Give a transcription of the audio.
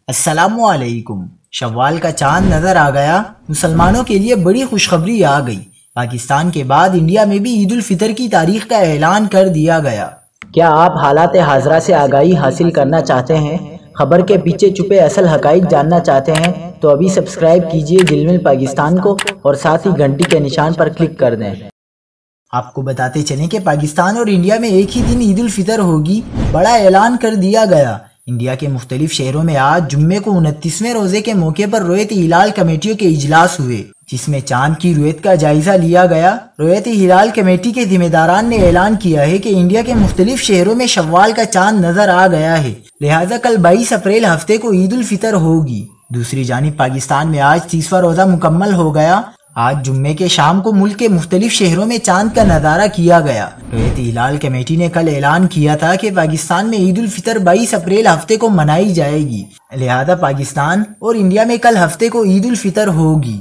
السلام علیکم۔ شوال کا چاند نظر آ گیا، مسلمانوں کے لیے بڑی خوشخبری آ گئی۔ پاکستان کے بعد انڈیا میں بھی عید الفطر کی تاریخ کا اعلان کر دیا گیا۔ کیا آپ حالات حاضرہ سے آگاہی حاصل کرنا چاہتے ہیں؟ خبر کے پیچھے چھپے اصل حقائق جاننا چاہتے ہیں تو ابھی سبسکرائب کیجئے جلمل پاکستان کو اور ساتھ ہی گھنٹی کے نشان پر کلک کر دیں۔ آپ کو بتاتے چلیں کہ پاکستان اور انڈیا میں ایک ہی دن عید الفطر ہوگی، بڑا اعلان کر دیا گیا۔ انڈیا کے مختلف شہروں میں آج جمعے کو 29ویں روزے کے موقع پر رویت ہلال کمیٹیوں کے اجلاس ہوئے، جس میں چاند کی رویت کا جائزہ لیا گیا۔ رویت ہلال کمیٹی کے ذمہ داران نے اعلان کیا ہے کہ انڈیا کے مختلف شہروں میں شوال کا چاند نظر آ گیا ہے، لہٰذا کل 22 اپریل ہفتے کو عید الفطر ہوگی۔ دوسری جانب پاکستان میں آج 30واں روزہ مکمل ہو گیا۔ آج جمعے کے شام کو ملک کے مختلف شہروں میں چاند کا نظارہ کیا گیا۔ رویت ہلال کمیٹی نے کل اعلان کیا تھا کہ پاکستان میں عید الفطر 22 اپریل ہفتے کو منائی جائے گی، لہذا پاکستان اور انڈیا میں کل ہفتے کو عید الفطر ہوگی۔